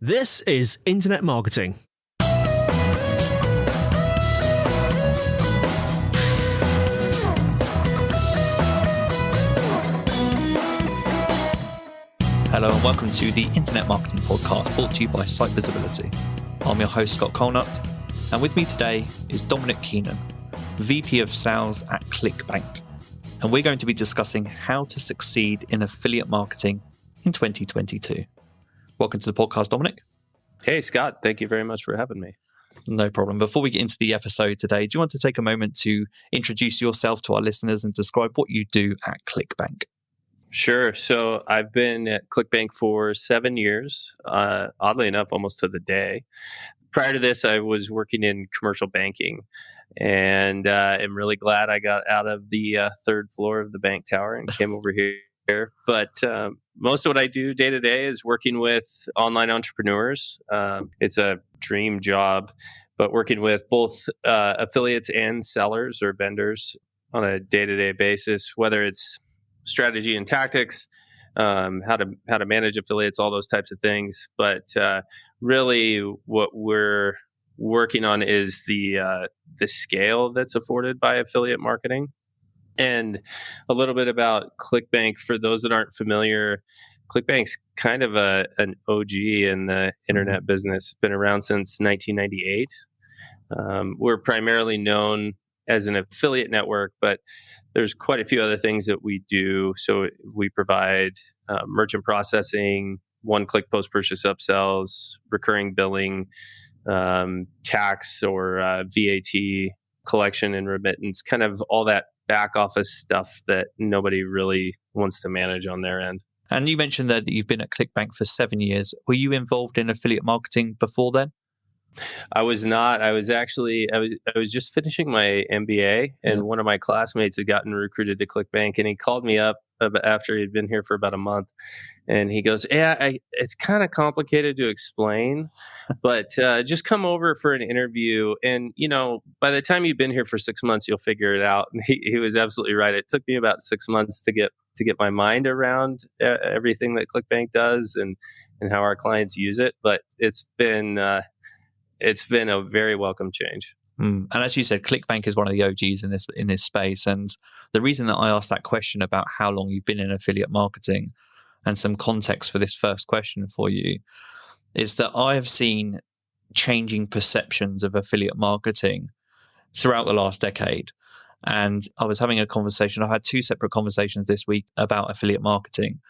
This is Internet Marketing. Hello and welcome to the Internet Marketing Podcast brought to you by SiteVisibility. I'm your host, Scott.colenutt, and with me today is Dominick Keenan, VP of Sales at CLICKBANK. And we're going to be discussing how to succeed in affiliate marketing in 2022. Welcome to the podcast, Dominick. Hey, Scott. Thank you very much for having me. No problem. Before we get into the episode today, do you want to take a moment to introduce yourself to our listeners and describe what you do at CLICKBANK? Sure. So I've been at CLICKBANK for 7 years, oddly enough, almost to the day. Prior to this, I was working in commercial banking, and I'm really glad I got out of the third floor of the bank tower and came over here. But most of what I do day to day is working with online entrepreneurs. It's a dream job, but working with both affiliates and sellers or vendors on a day-to-day basis, whether it's strategy and tactics, how to manage affiliates, all those types of things. But really, what we're working on is the scale that's afforded by affiliate marketing. And a little bit about CLICKBANK for those that aren't familiar. CLICKBANK's kind of an OG in the internet business. Been around since 1998. We're primarily known as an affiliate network, but there's quite a few other things that we do. So we provide merchant processing, one-click post-purchase upsells, recurring billing, tax or VAT collection and remittance, kind of all that back office stuff that nobody really wants to manage on their end. And you mentioned that you've been at CLICKBANK for 7 years. Were you involved in affiliate marketing before then? I was not. I was just finishing my MBA, and one of my classmates had gotten recruited to CLICKBANK, and he called me up after he'd been here for about a month, and he goes, "Yeah, it's kind of complicated to explain, but just come over for an interview, and by the time you've been here for 6 months, you'll figure it out." And he was absolutely right. It took me about 6 months to get my mind around everything that CLICKBANK does and how our clients use it, but it's been a very welcome change. And as you said, CLICKBANK is one of the OGs in this space. And the reason that I asked that question about how long you've been in affiliate marketing and some context for this first question for you is that I have seen changing perceptions of affiliate marketing throughout the last decade. And I was having a conversation. I had 2 separate conversations this week about affiliate marketing.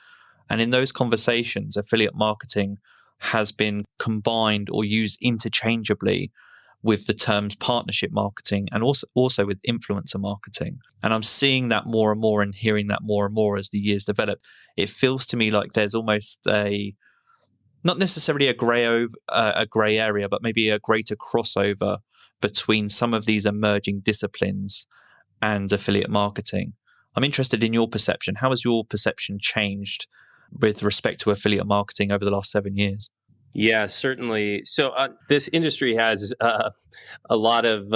And in those conversations, affiliate marketing has been combined or used interchangeably with the terms partnership marketing and also with influencer marketing. And I'm seeing that more and more and hearing that more and more as the years develop. It feels to me like there's almost not necessarily a gray area, but maybe a greater crossover between some of these emerging disciplines and affiliate marketing. I'm interested in your perception. How has your perception changed with respect to affiliate marketing over the last 7 years? Yeah, certainly. So this industry has a lot of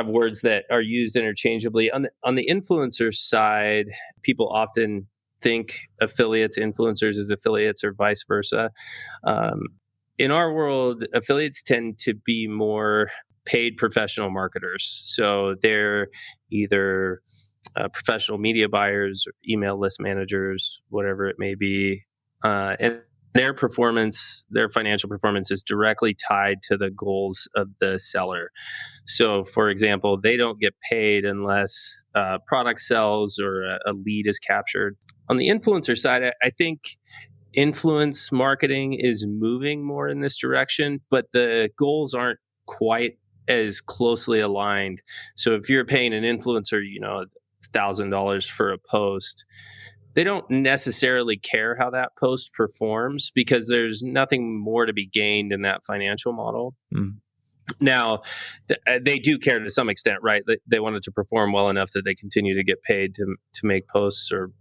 words that are used interchangeably. On the influencer side, people often think influencers as affiliates, or vice versa. In our world, affiliates tend to be more paid professional marketers. So they're either professional media buyers, or email list managers, whatever it may be. And their financial performance is directly tied to the goals of the seller. So, for example, they don't get paid unless product sells or a lead is captured. On the influencer side, I think influence marketing is moving more in this direction, but the goals aren't quite as closely aligned. So if you're paying an influencer, $1,000 for a post, they don't necessarily care how that post performs because there's nothing more to be gained in that financial model. Now, they do care to some extent, right? They want it to perform well enough that they continue to get paid to make posts or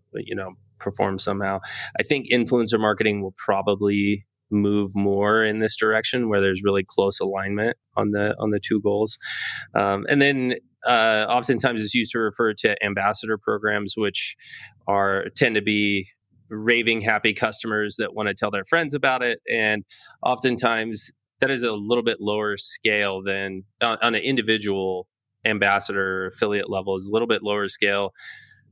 perform somehow. I think influencer marketing will probably move more in this direction where there's really close alignment on the two goals. And then oftentimes it's used to refer to ambassador programs, which tend to be raving happy customers that want to tell their friends about it. And oftentimes that is a little bit lower scale than on an individual ambassador or affiliate level, is a little bit lower scale.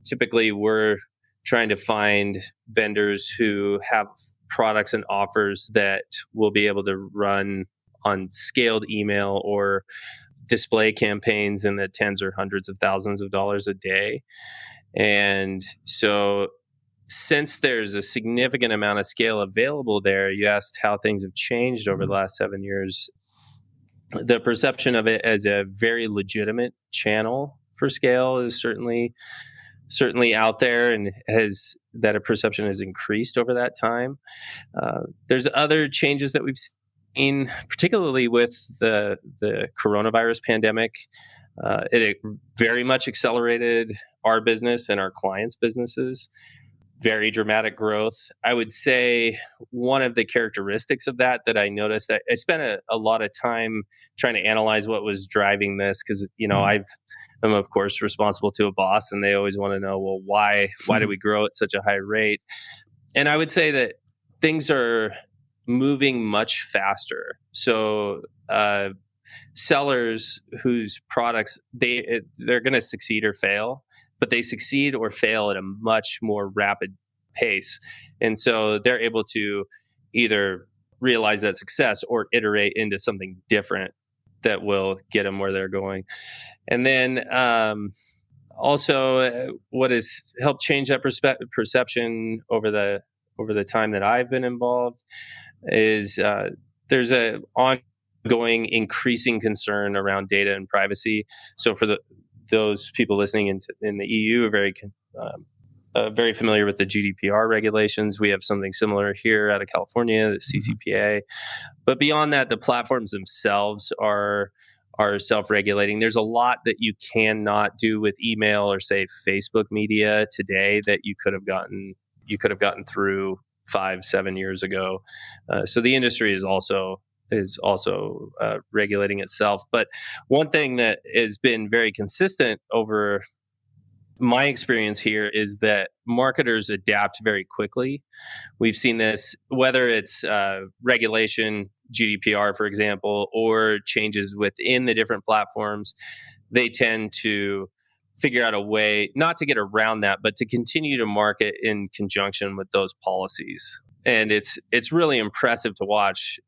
Typically, we're trying to find vendors who have products and offers that will be able to run on scaled email or display campaigns in the tens or hundreds of thousands of dollars a day. And so since there's a significant amount of scale available there, you asked how things have changed over the last 7 years. The perception of it as a very legitimate channel for scale is certainly out there, and that a perception has increased over that time. There's other changes that we've seen, particularly with the coronavirus pandemic. It very much accelerated our business and our clients' businesses. Very dramatic growth. I would say one of the characteristics of that I noticed, I spent a lot of time trying to analyze what was driving this, because I'm of course responsible to a boss, and they always want to know, well, why do we grow at such a high rate? And I would say that things are moving much faster. So sellers whose products they're going to succeed or fail, but they succeed or fail at a much more rapid pace. And so they're able to either realize that success or iterate into something different that will get them where they're going. And then also what has helped change that perception over the time that I've been involved is there's a ongoing increasing concern around data and privacy. So for those people listening in the EU are very familiar with the GDPR regulations. We have something similar here out of California, the CCPA. But beyond that, the platforms themselves are self-regulating. There's a lot that you cannot do with email or, say, Facebook media today that you could have gotten through 5-7 years ago. So the industry is also regulating itself. But one thing that has been very consistent over my experience here is that marketers adapt very quickly. We've seen this, whether it's regulation, GDPR, for example, or changes within the different platforms. They tend to figure out a way not to get around that, but to continue to market in conjunction with those policies. And it's really impressive to watch.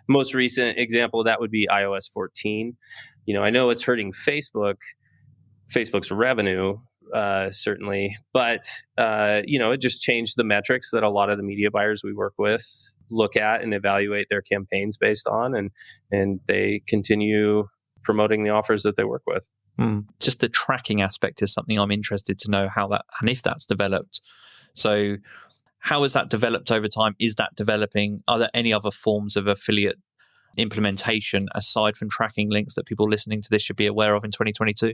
Most recent example of that would be iOS 14. I know it's hurting Facebook's revenue, certainly, but it just changed the metrics that a lot of the media buyers we work with look at and evaluate their campaigns based on, and they continue promoting the offers that they work with. Just the tracking aspect is something I'm interested to know how that and if that's developed. So how has that developed over time? Is that developing? Are there any other forms of affiliate implementation aside from tracking links that people listening to this should be aware of in 2022?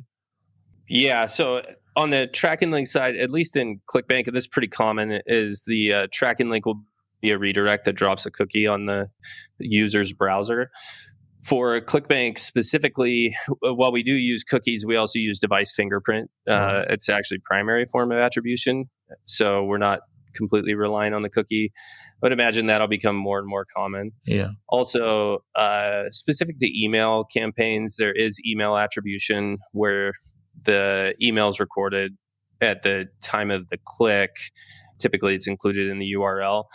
Yeah, so on the tracking link side, at least in CLICKBANK, and this is pretty common, is the tracking link will be a redirect that drops a cookie on the user's browser. For CLICKBANK specifically, while we do use cookies, we also use device fingerprint. It's actually primary form of attribution, so we're not completely relying on the cookie. I would imagine that'll become more and more common. Yeah. Also, specific to email campaigns, there is email attribution where the email is recorded at the time of the click. Typically, it's included in the URL.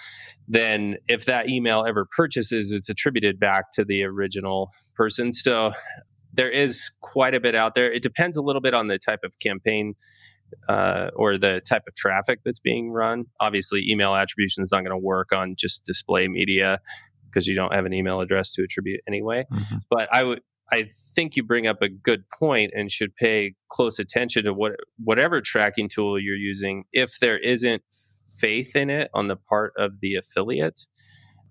Then if that email ever purchases, it's attributed back to the original person. So there is quite a bit out there. It depends a little bit on the type of campaign or the type of traffic that's being run. Obviously, email attribution is not going to work on just display media because you don't have an email address to attribute anyway. But I think you bring up a good point and should pay close attention to whatever tracking tool you're using. If there isn't faith in it on the part of the affiliate,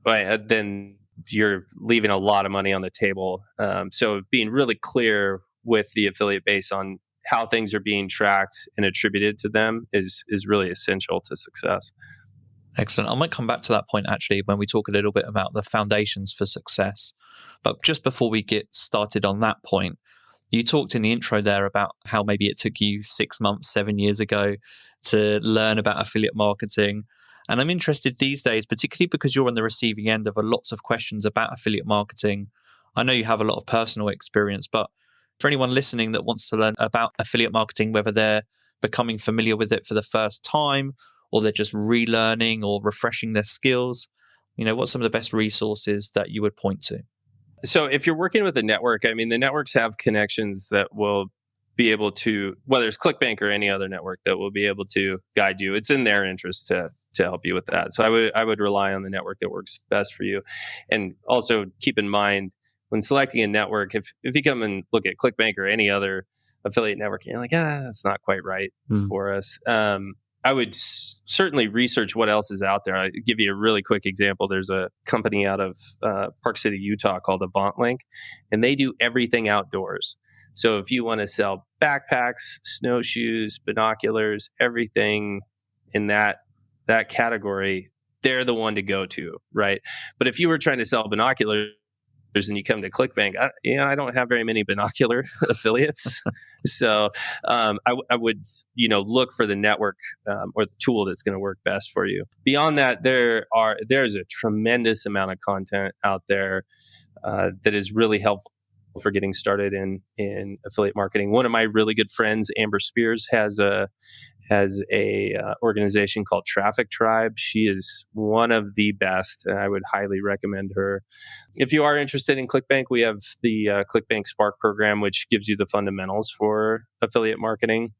then you're leaving a lot of money on the table. So being really clear with the affiliate base on how things are being tracked and attributed to them is really essential to success. Excellent. I might come back to that point actually when we talk a little bit about the foundations for success. But just before we get started on that point, you talked in the intro there about how maybe it took you 6 months, 7 years ago to learn about affiliate marketing. And I'm interested these days, particularly because you're on the receiving end of lots of questions about affiliate marketing. I know you have a lot of personal experience, but for anyone listening that wants to learn about affiliate marketing, whether they're becoming familiar with it for the first time or they're just relearning or refreshing their skills, what's some of the best resources that you would point to? So if you're working with a network, I mean, the networks have connections that will be able to, whether it's CLICKBANK or any other network, that will be able to guide you. It's in their interest to help you with that. So I would rely on the network that works best for you. And also keep in mind, when selecting a network, if you come and look at CLICKBANK or any other affiliate network, and you're like, that's not quite right for us. I would certainly research what else is out there. I'll give you a really quick example. There's a company out of Park City, Utah called AvantLink, and they do everything outdoors. So if you want to sell backpacks, snowshoes, binoculars, everything in that category, they're the one to go to, right? But if you were trying to sell binoculars and you come to CLICKBANK, I don't have very many binocular affiliates. So I would, look for the network or the tool that's going to work best for you. Beyond that, there's a tremendous amount of content out there that is really helpful for getting started in affiliate marketing. One of my really good friends, Amber Spears, has a organization called Traffic Tribe. She is one of the best, and I would highly recommend her. If you are interested in CLICKBANK, we have the CLICKBANK Spark program, which gives you the fundamentals for affiliate marketing.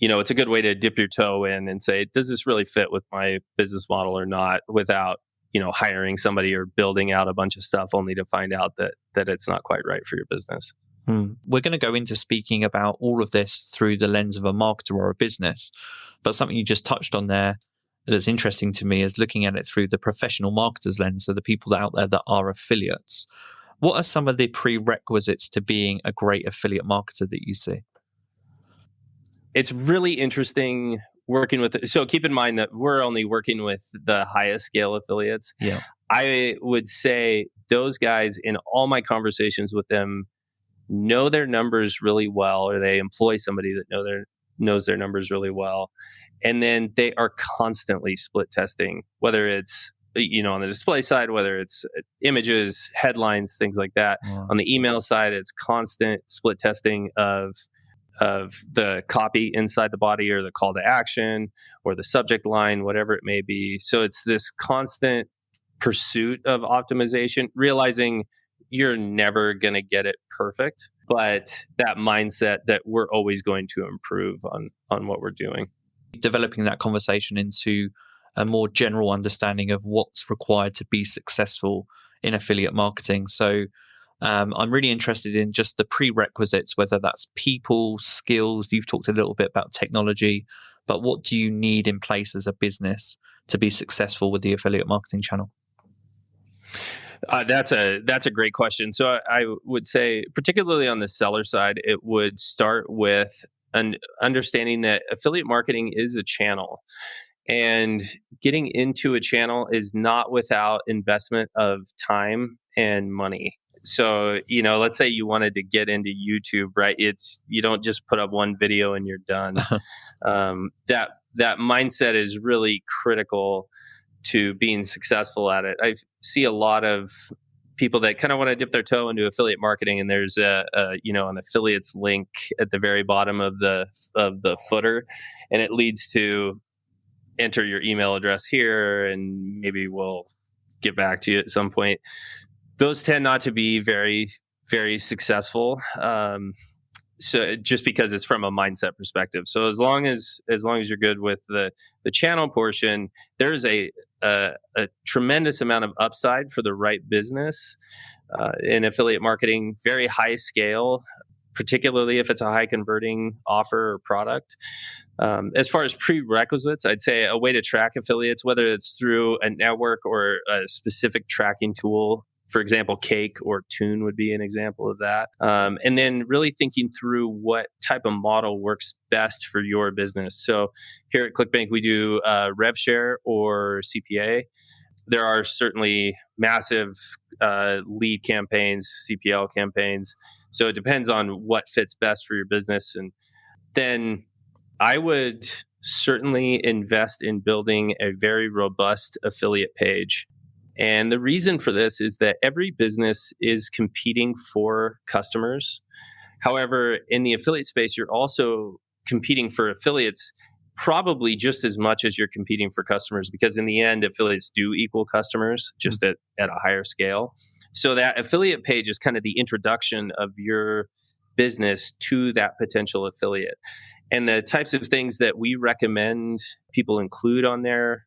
It's a good way to dip your toe in and say, does this really fit with my business model or not, without hiring somebody or building out a bunch of stuff only to find out that it's not quite right for your business. We're going to go into speaking about all of this through the lens of a marketer or a business. But something you just touched on there that's interesting to me is looking at it through the professional marketer's lens, so the people out there that are affiliates. What are some of the prerequisites to being a great affiliate marketer that you see? It's really interesting working with, so keep in mind that we're only working with the highest scale affiliates. Yeah. I would say those guys, in all my conversations with them, know their numbers really well, or they employ somebody that knows their numbers really well. And then they are constantly split testing, whether it's, on the display side, whether it's images, headlines, things like that. Yeah. On the email side, it's constant split testing of the copy inside the body, or the call to action, or the subject line, whatever it may be. So it's this constant pursuit of optimization, realizing you're never going to get it perfect, but that mindset that we're always going to improve on what we're doing. Developing that conversation into a more general understanding of what's required to be successful in affiliate marketing. So I'm really interested in just the prerequisites, whether that's people, skills. You've talked a little bit about technology, but what do you need in place as a business to be successful with the affiliate marketing channel? That's a great question. So I would say, particularly on the seller side, it would start with an understanding that affiliate marketing is a channel, and getting into a channel is not without investment of time and money. So, let's say you wanted to get into YouTube, right? You don't just put up one video and you're done. That mindset is really critical to being successful at it. I see a lot of people that kind of want to dip their toe into affiliate marketing, and there's an affiliates link at the very bottom of the footer, and it leads to enter your email address here, and maybe we'll get back to you at some point. Those tend not to be very, very successful. So just because it's from a mindset perspective. So as long as you're good with the channel portion, there's a tremendous amount of upside for the right business in affiliate marketing, very high scale, particularly if it's a high converting offer or product. As far as prerequisites, I'd say a way to track affiliates, whether it's through a network or a specific tracking tool. For example, Cake or Tune would be an example of that. And then really thinking through what type of model works best for your business. So here at CLICKBANK, we do rev share or CPA. There are certainly massive lead campaigns, CPL campaigns. So it depends on what fits best for your business. And then I would certainly invest in building a very robust affiliate page. And the reason for this is that every business is competing for customers. However, in the affiliate space, you're also competing for affiliates probably just as much as you're competing for customers, because in the end, affiliates do equal customers, just at a higher scale. So that affiliate page is kind of the introduction of your business to that potential affiliate. And the types of things that we recommend people include on their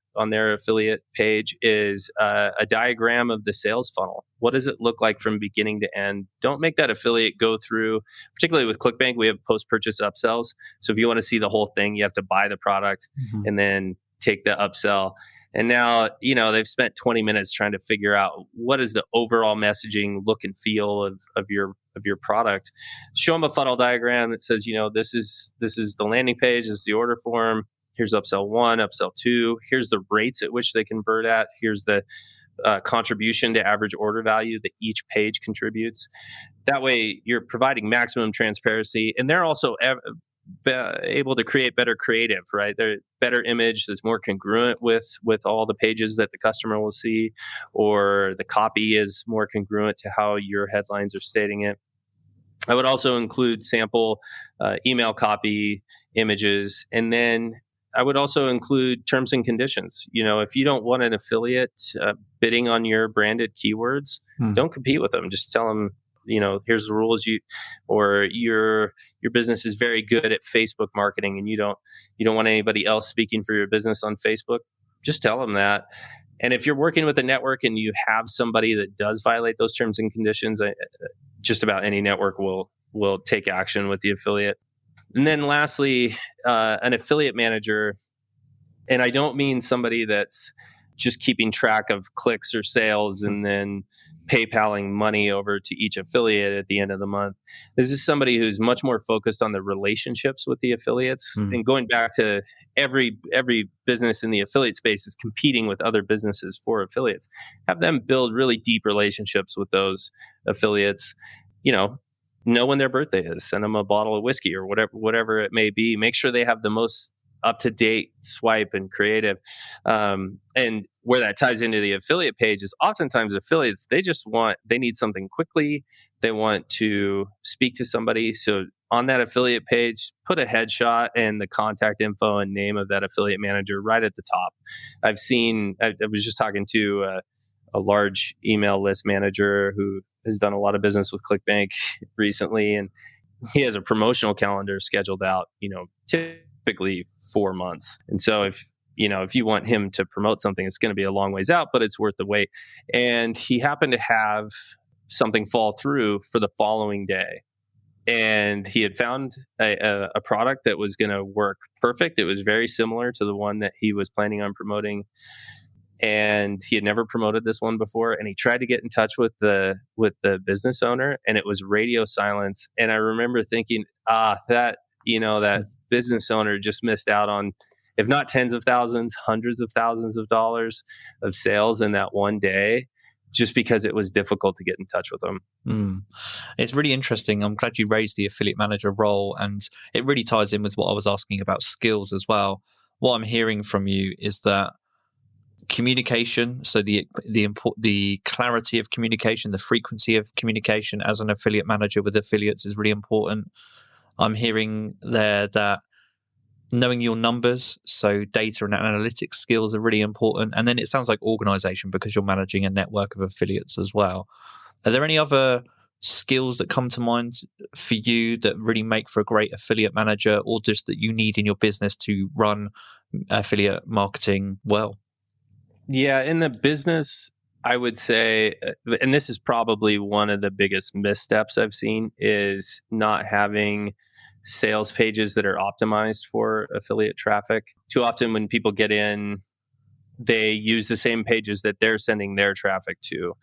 affiliate page is a diagram of the sales funnel. What does it look like from beginning to end? Don't make that affiliate go through, particularly with ClickBank, we have post-purchase upsells. So if you want to see the whole thing, you have to buy the product and then take the upsell. And now, they've spent 20 minutes trying to figure out what is the overall messaging, look and feel of your product. Show them a funnel diagram that says, this is the landing page, this is the order form. Here's upsell 1, upsell 2. Here's the rates at which they convert at. Here's the contribution to average order value that each page contributes. That way, you're providing maximum transparency, and they're also able to create better creative, right? They're better image that's more congruent with all the pages that the customer will see, or the copy is more congruent to how your headlines are stating it. I would also include sample email copy images, and then I would also include terms and conditions. If you don't want an affiliate bidding on your branded keywords, don't compete with them. Just tell them, here's the rules. Your business is very good at Facebook marketing, and you don't want anybody else speaking for your business on Facebook. Just tell them that. And if you're working with a network and you have somebody that does violate those terms and conditions, just about any network will take action with the affiliate. And then lastly, an affiliate manager, and I don't mean somebody that's just keeping track of clicks or sales and then PayPaling money over to each affiliate at the end of the month. This is somebody who's much more focused on the relationships with the affiliates. And going back to every business in the affiliate space is competing with other businesses for affiliates. Have them build really deep relationships with those affiliates. Know when their birthday is, send them a bottle of whiskey or whatever it may be. Make sure they have the most up-to-date swipe and creative. And where that ties into the affiliate page is oftentimes affiliates, they need something quickly. They want to speak to somebody. So on that affiliate page, put a headshot and the contact info and name of that affiliate manager right at the top. I was just talking to a large email list manager who has done a lot of business with ClickBank recently, and he has a promotional calendar scheduled out, typically 4 months. And so if you want him to promote something, it's going to be a long ways out, but it's worth the wait. And he happened to have something fall through for the following day. And he had found a product that was going to work perfect. It was very similar to the one that he was planning on promoting. And he had never promoted this one before, and he tried to get in touch with the business owner, and it was radio silence. And I remember thinking, that business owner just missed out on, if not tens of thousands, hundreds of thousands of dollars of sales in that one day, just because it was difficult to get in touch with them. It's really interesting. I'm glad you raised the affiliate manager role, and it really ties in with what I was asking about skills as well. What I'm hearing from you is that communication, so the clarity of communication, the frequency of communication as an affiliate manager with affiliates is really important. I'm hearing there that knowing your numbers, so data and analytics skills are really important. And then it sounds like organization, because you're managing a network of affiliates as well. Are there any other skills that come to mind for you that really make for a great affiliate manager, or just that you need in your business to run affiliate marketing well? Yeah, in the business, I would say, and this is probably one of the biggest missteps I've seen, is not having sales pages that are optimized for affiliate traffic. Too often when people get in, they use the same pages that they're sending their traffic to,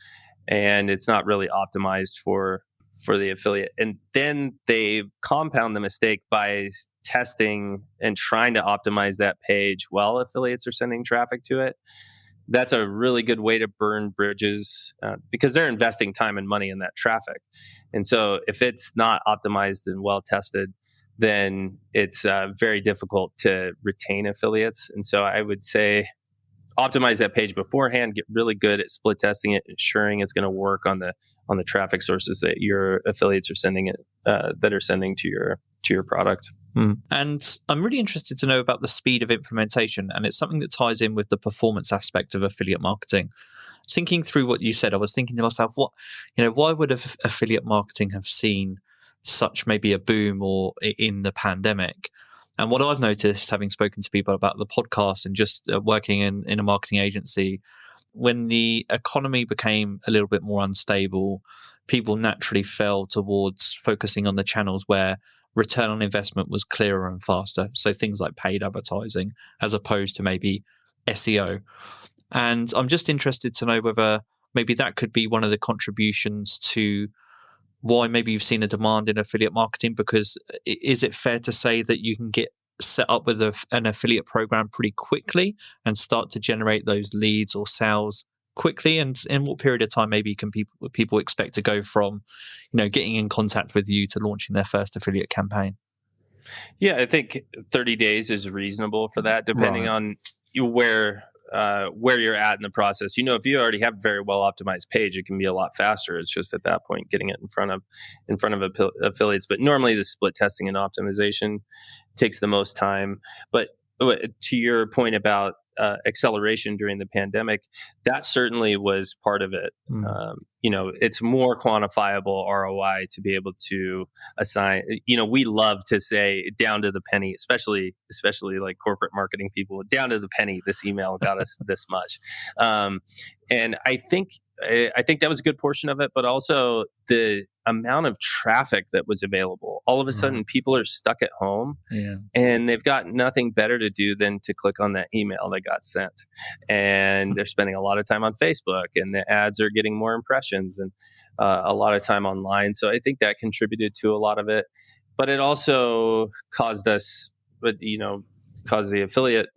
and it's not really optimized for the affiliate. And then they compound the mistake by testing and trying to optimize that page while affiliates are sending traffic to it. That's a really good way to burn bridges because they're investing time and money in that traffic. And so if it's not optimized and well tested, then it's very difficult to retain affiliates. And so I would say optimize that page beforehand, get really good at split testing it, ensuring it's going to work on the traffic sources that your affiliates are sending to your product. And I'm really interested to know about the speed of implementation, and it's something that ties in with the performance aspect of affiliate marketing. Thinking through what you said, I was thinking to myself, why would affiliate marketing have seen such maybe a boom or in the pandemic? And what I've noticed, having spoken to people about the podcast and just working in a marketing agency, when the economy became a little bit more unstable, people naturally fell towards focusing on the channels where return on investment was clearer and faster. So things like paid advertising, as opposed to maybe SEO. And I'm just interested to know whether maybe that could be one of the contributions to why maybe you've seen a demand in affiliate marketing, because is it fair to say that you can get set up with an affiliate program pretty quickly and start to generate those leads or sales quickly? And in what period of time maybe can people expect to go from, getting in contact with you to launching their first affiliate campaign? Yeah, I think 30 days is reasonable for that, depending on where you're at in the process. If you already have a very well optimized page, it can be a lot faster. It's just at that point getting it in front of affiliates. But normally the split testing and optimization takes the most time. But to your point about acceleration during the pandemic, that certainly was part of it. It's more quantifiable ROI to be able to assign. We love to say down to the penny, especially like corporate marketing people, down to the penny. This email got us this much, and I think that was a good portion of it, but also the amount of traffic that was available. All of a sudden, people are stuck at home, and they've got nothing better to do than to click on that email that got sent. And they're spending a lot of time on Facebook, and the ads are getting more impressions, and a lot of time online. So I think that contributed to a lot of it. But it also caused the affiliate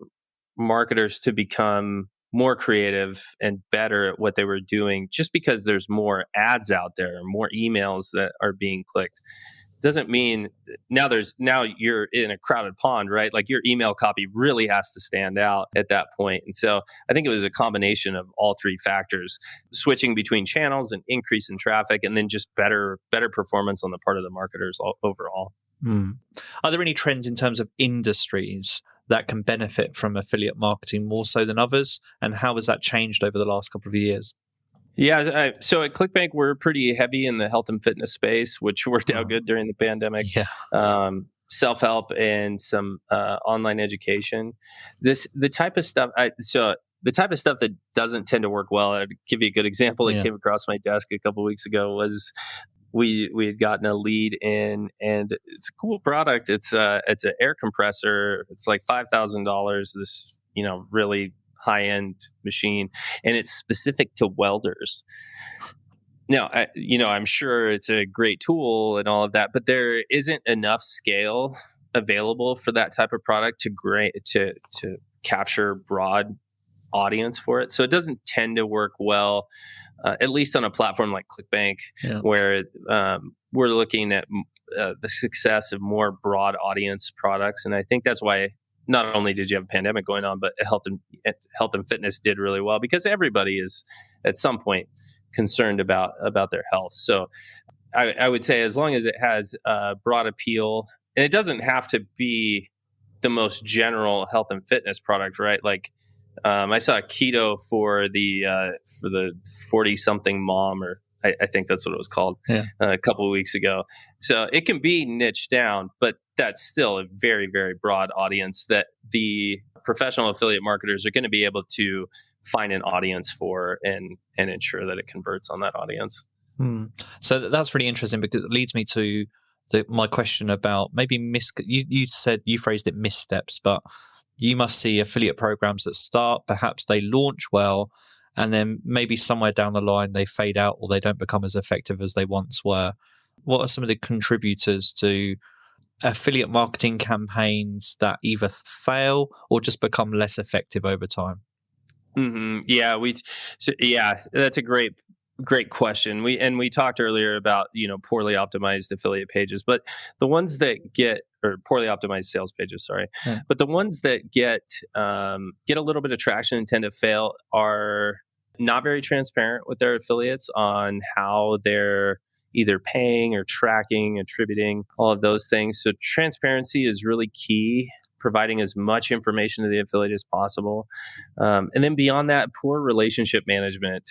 marketers to become more creative and better at what they were doing, just because there's more ads out there, more emails that are being clicked. Doesn't mean now you're in a crowded pond, right? Like your email copy really has to stand out at that point. And so I think it was a combination of all three factors: switching between channels, and increase in traffic, and then just better performance on the part of the marketers overall. Are there any trends in terms of industries that can benefit from affiliate marketing more so than others? And how has that changed over the last couple of years? Yeah, so at CLICKBANK, we're pretty heavy in the health and fitness space, which worked out good during the pandemic. Self-help and some online education. The type of stuff that doesn't tend to work well, I'd give you a good example that came across my desk a couple of weeks ago, was we had gotten a lead in, and it's a cool product. It's an air compressor. It's like $5,000. This really high-end machine, and it's specific to welders. Now, I'm sure it's a great tool and all of that, but there isn't enough scale available for that type of product to capture broad audience for it. So it doesn't tend to work well, at least on a platform like CLICKBANK, where we're looking at the success of more broad audience products. And I think that's why not only did you have a pandemic going on, but health and fitness did really well, because everybody is at some point concerned about their health. So I would say, as long as it has broad appeal, and it doesn't have to be the most general health and fitness product, right? Like I saw a keto for the 40-something mom, or I think that's what it was called, a couple of weeks ago. So it can be niched down, but that's still a very, very broad audience that the professional affiliate marketers are going to be able to find an audience for and ensure that it converts on that audience. So that's really interesting, because it leads me to my question about maybe you phrased it missteps, but you must see affiliate programs that start, perhaps they launch well, and then maybe somewhere down the line they fade out, or they don't become as effective as they once were. What are some of the contributors to affiliate marketing campaigns that either fail or just become less effective over time? Yeah, that's a great great question. We talked earlier about, poorly optimized affiliate pages, but the ones that get, or poorly optimized sales pages, sorry. Yeah. But the ones that get a little bit of traction and tend to fail are not very transparent with their affiliates on how they're either paying or tracking, attributing, all of those things. So transparency is really key, providing as much information to the affiliate as possible. And then beyond that, poor relationship management.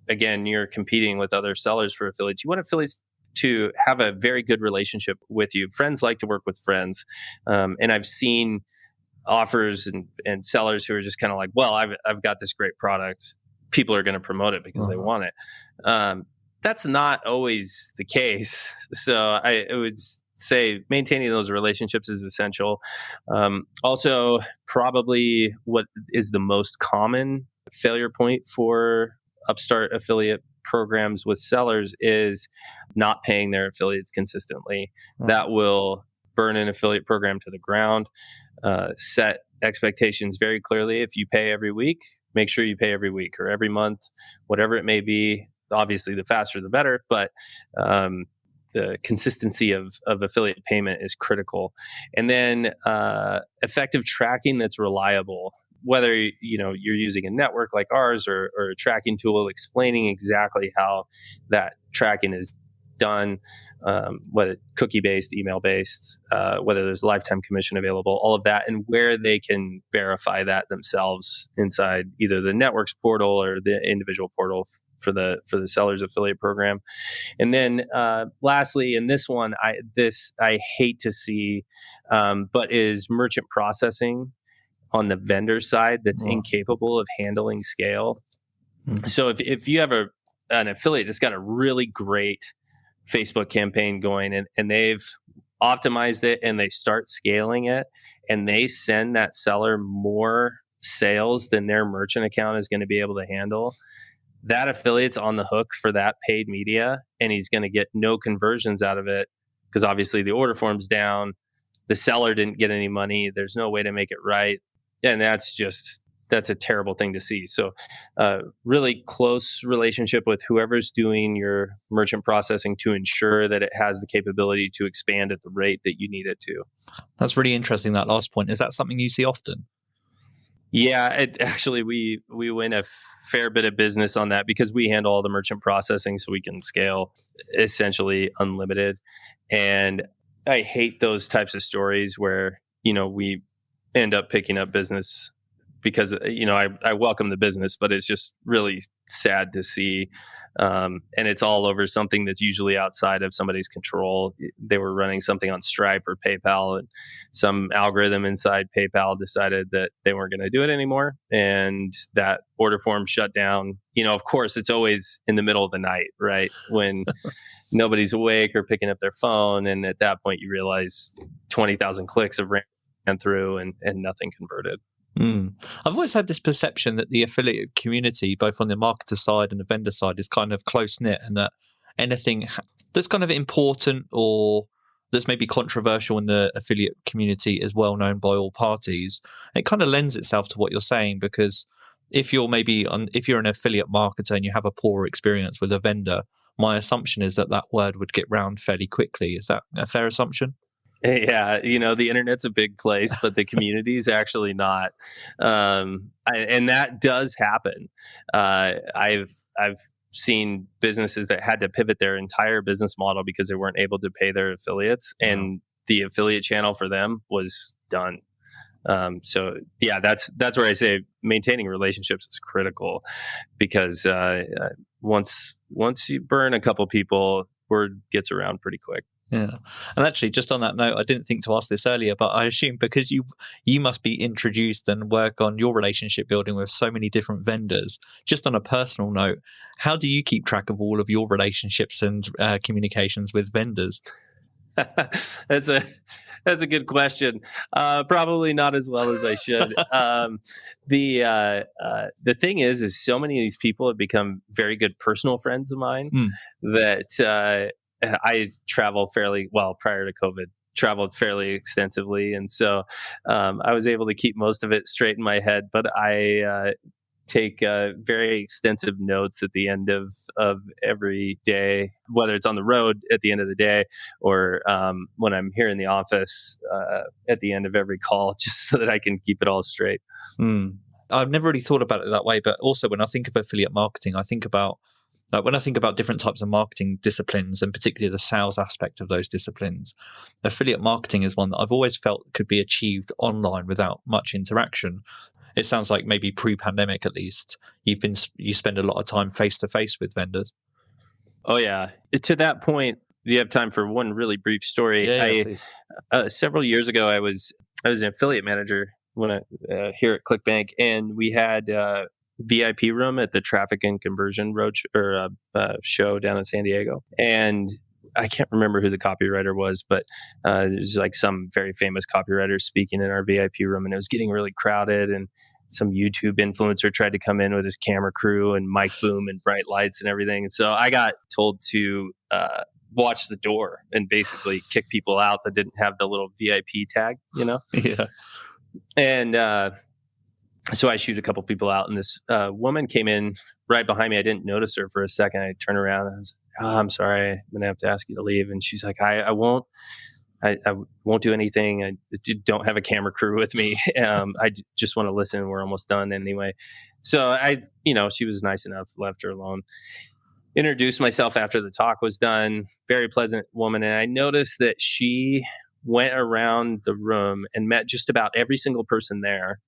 Again, you're competing with other sellers for affiliates. You want affiliates to have a very good relationship with you. Friends like to work with friends. And I've seen offers and sellers who are just kind of like, well, I've got this great product. People are going to promote it because they want it. That's not always the case. So I would say maintaining those relationships is essential. Also, probably what is the most common failure point for upstart affiliate programs with sellers is not paying their affiliates consistently. That will burn an affiliate program to the ground. Set expectations very clearly. If you pay every week, make sure you pay every week or every month, whatever it may be. Obviously, the faster the better, but the consistency of affiliate payment is critical. And then effective tracking that's reliable. Whether you're using a network like ours or a tracking tool, explaining exactly how that tracking is done, whether cookie-based, email-based, whether there's lifetime commission available, all of that, and where they can verify that themselves inside either the network's portal or the individual portal for the seller's affiliate program. And then lastly, in this one, I hate to see, but is merchant processing on the vendor side that's incapable of handling scale. Mm-hmm. So if you have an affiliate that's got a really great Facebook campaign going and they've optimized it and they start scaling it and they send that seller more sales than their merchant account is going to be able to handle, that affiliate's on the hook for that paid media and he's going to get no conversions out of it because obviously the order form's down, the seller didn't get any money, there's no way to make it right. And that's a terrible thing to see. So really close relationship with whoever's doing your merchant processing to ensure that it has the capability to expand at the rate that you need it to. That's really interesting, that last point. Is that something you see often? Yeah, actually, we win a fair bit of business on that because we handle all the merchant processing so we can scale essentially unlimited. And I hate those types of stories where, we end up picking up business because, I welcome the business, but it's just really sad to see. And it's all over something that's usually outside of somebody's control. They were running something on Stripe or PayPal, and some algorithm inside PayPal decided that they weren't going to do it anymore. And that order form shut down. Of course, it's always in the middle of the night, right? When nobody's awake or picking up their phone. And at that point, you realize 20,000 clicks have ran through and nothing converted. I've always had this perception that the affiliate community, both on the marketer side and the vendor side, is kind of close-knit, and that anything that's kind of important or that's maybe controversial in the affiliate community is well known by all parties. It kind of lends itself to what you're saying, because if you're an affiliate marketer and you have a poor experience with a vendor, my assumption is that word would get round fairly quickly. Is that a fair assumption? Yeah, the internet's a big place, but the community is actually not. And that does happen. I've seen businesses that had to pivot their entire business model because they weren't able to pay their affiliates, and the affiliate channel for them was done. So yeah, that's where I say maintaining relationships is critical, because once you burn a couple people, word gets around pretty quick. Yeah. And actually, just on that note, I didn't think to ask this earlier, but I assume because you must be introduced and work on your relationship building with so many different vendors, just on a personal note, how do you keep track of all of your relationships and communications with vendors? That's a good question. Probably not as well as I should. The thing is so many of these people have become very good personal friends of mine that I travel fairly well prior to COVID, traveled fairly extensively. And so I was able to keep most of it straight in my head. But take very extensive notes at the end of every day, whether it's on the road at the end of the day or when I'm here in the office at the end of every call, just so that I can keep it all straight. I've never really thought about it that way, but also when I think of affiliate marketing, I think about different types of marketing disciplines, and particularly the sales aspect of those disciplines, affiliate marketing is one that I've always felt could be achieved online without much interaction. It sounds like maybe pre-pandemic, at least, you spend a lot of time face to face with vendors. Oh yeah. To that point, do you have time for one really brief story? Yeah, please. Several years ago, I was an affiliate manager here at ClickBank, and we had a VIP room at the Traffic and Conversion show down in San Diego. And I can't remember who the copywriter was, but there's like some very famous copywriter speaking in our VIP room, and it was getting really crowded, and some YouTube influencer tried to come in with his camera crew and mic boom and bright lights and everything. And so I got told to watch the door and basically kick people out that didn't have the little VIP tag, Yeah. And so I shoot a couple people out, and this woman came in right behind me. I didn't notice her for a second. I turned around and I was like, "Oh, I'm sorry. I'm going to have to ask you to leave." And she's like, I won't do anything. I don't have a camera crew with me. I just want to listen. We're almost done anyway. So she was nice enough, left her alone. Introduced myself after the talk was done. Very pleasant woman. And I noticed that she went around the room and met just about every single person there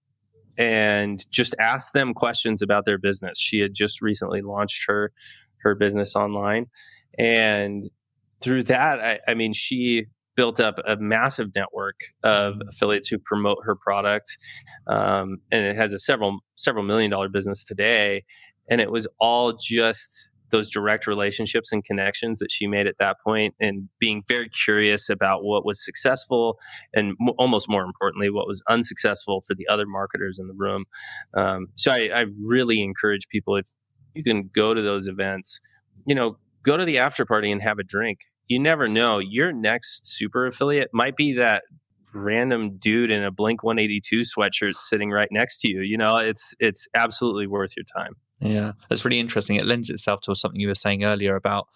and just asked them questions about their business. She had just recently launched her business online. And through that, she built up a massive network of affiliates who promote her product. And it has a several $million business today. And it was all just those direct relationships and connections that she made at that point, and being very curious about what was successful and almost more importantly, what was unsuccessful for the other marketers in the room. So I really encourage people, if you can go to those events, go to the after party and have a drink. You never know. Your next super affiliate might be that random dude in a Blink 182 sweatshirt sitting right next to you. It's absolutely worth your time. Yeah, that's really interesting. It lends itself to something you were saying earlier about,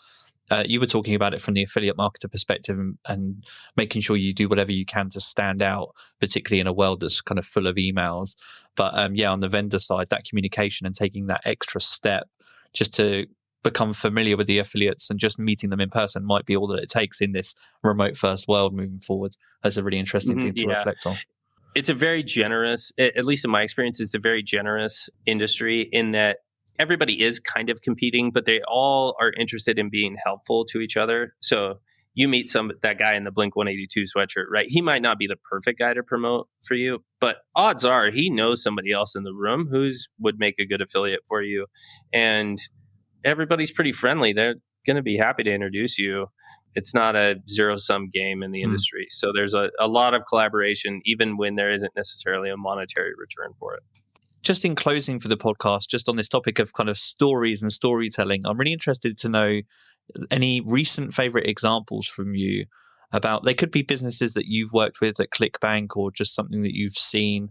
you were talking about it from the affiliate marketer perspective and making sure you do whatever you can to stand out, particularly in a world that's kind of full of emails. But on the vendor side, that communication and taking that extra step just to become familiar with the affiliates and just meeting them in person might be all that it takes in this remote first world moving forward. That's a really interesting thing to reflect on. It's a very generous, at least in my experience, it's a very generous industry in that everybody is kind of competing, but they all are interested in being helpful to each other. So you meet that guy in the Blink 182 sweatshirt, right? He might not be the perfect guy to promote for you, but odds are he knows somebody else in the room would make a good affiliate for you. And everybody's pretty friendly. They're going to be happy to introduce you. It's not a zero-sum game in the industry. So there's a lot of collaboration, even when there isn't necessarily a monetary return for it. Just in closing for the podcast, just on this topic of kind of stories and storytelling, I'm really interested to know any recent favorite examples from you about, they could be businesses that you've worked with at ClickBank or just something that you've seen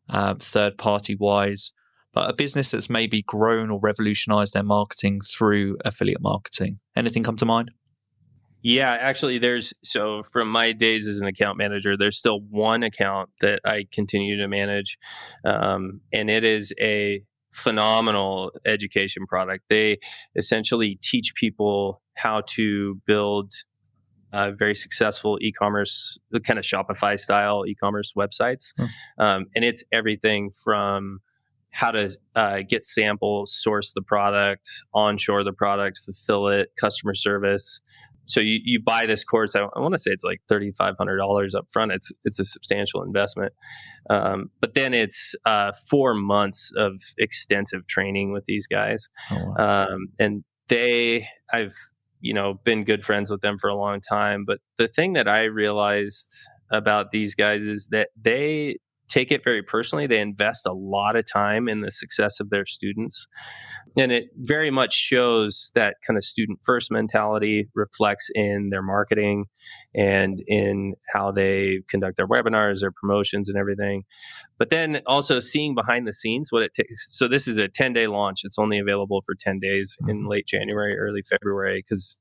third party wise, but a business that's maybe grown or revolutionized their marketing through affiliate marketing. Anything come to mind? Yeah, actually so from my days as an account manager, there's still one account that I continue to manage. And it is a phenomenal education product. They essentially teach people how to build very successful e-commerce, the kind of Shopify style e-commerce websites. And it's everything from how to get samples, source the product, onshore the product, fulfill it, customer service. So you buy this course. I want to say it's like $3,500 up front. It's a substantial investment. But then it's 4 months of extensive training with these guys. Oh, wow. And I've been good friends with them for a long time. But the thing that I realized about these guys is that they take it very personally. They invest a lot of time in the success of their students. And it very much shows that kind of student first mentality reflects in their marketing and in how they conduct their webinars, their promotions and everything. But then also seeing behind the scenes what it takes. So this is a 10-day launch. It's only available for 10 days in late January, early February, because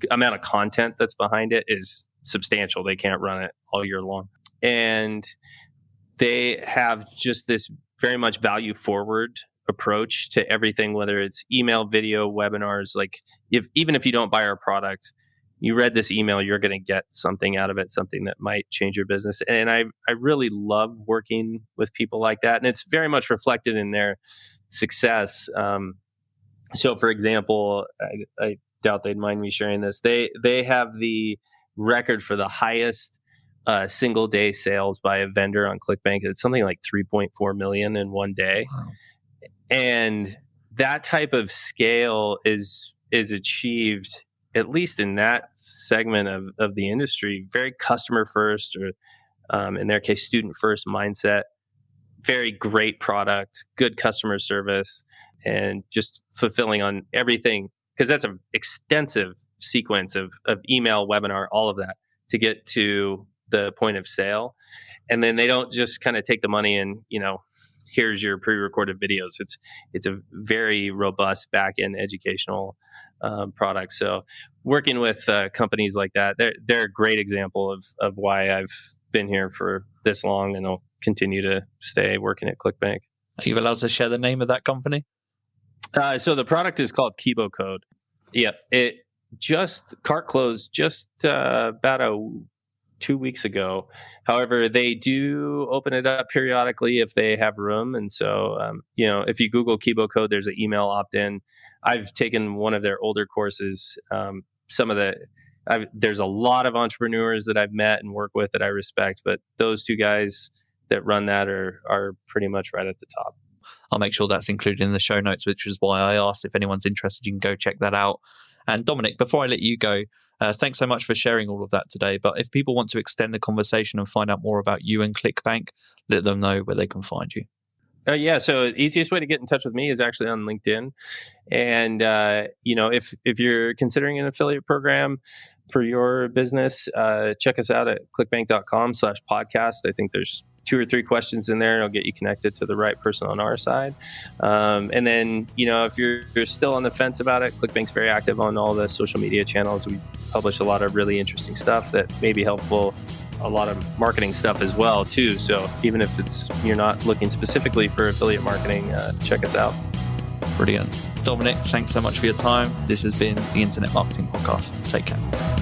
the amount of content that's behind it is substantial. They can't run it all year long. And they have just this very much value forward approach to everything, whether it's email, video, webinars. Like even if you don't buy our product, you read this email, you're going to get something out of it, something that might change your business. And I really love working with people like that. And it's very much reflected in their success. So for example, I doubt they'd mind me sharing this. They have the record for the highest single day sales by a vendor on ClickBank. It's something like 3.4 million in one day. Wow. And that type of scale is achieved, at least in that segment of the industry, very customer first, or in their case, student first mindset, very great product, good customer service, and just fulfilling on everything. Because that's an extensive sequence of email, webinar, all of that to get to the point of sale. And then they don't just kind of take the money and, here's your pre-recorded videos. It's a very robust back-end educational product. So working with companies like that, they're a great example of why I've been here for this long, and I'll continue to stay working at ClickBank. Are you allowed to share the name of that company? So the product is called Kibo Code. Yeah, it cart closed about 2 weeks ago. However, they do open it up periodically if they have room. And so, if you Google Kibo Code, there's an email opt-in. I've taken one of their older courses. There's a lot of entrepreneurs that I've met and work with that I respect, but those two guys that run that are pretty much right at the top. I'll make sure that's included in the show notes, which is why I asked if anyone's interested, you can go check that out. And Dominic, before I let you go, thanks so much for sharing all of that today. But if people want to extend the conversation and find out more about you and ClickBank, let them know where they can find you. So the easiest way to get in touch with me is actually on LinkedIn. And, if you're considering an affiliate program for your business, check us out at clickbank.com/podcast. I think there's 2 or 3 questions in there, and it'll get you connected to the right person on our side. And then, if you're still on the fence about it, ClickBank's very active on all the social media channels. We publish a lot of really interesting stuff that may be helpful, a lot of marketing stuff as well, too. So even if you're not looking specifically for affiliate marketing, check us out. Brilliant. Dominic, thanks so much for your time. This has been the Internet Marketing Podcast. Take care.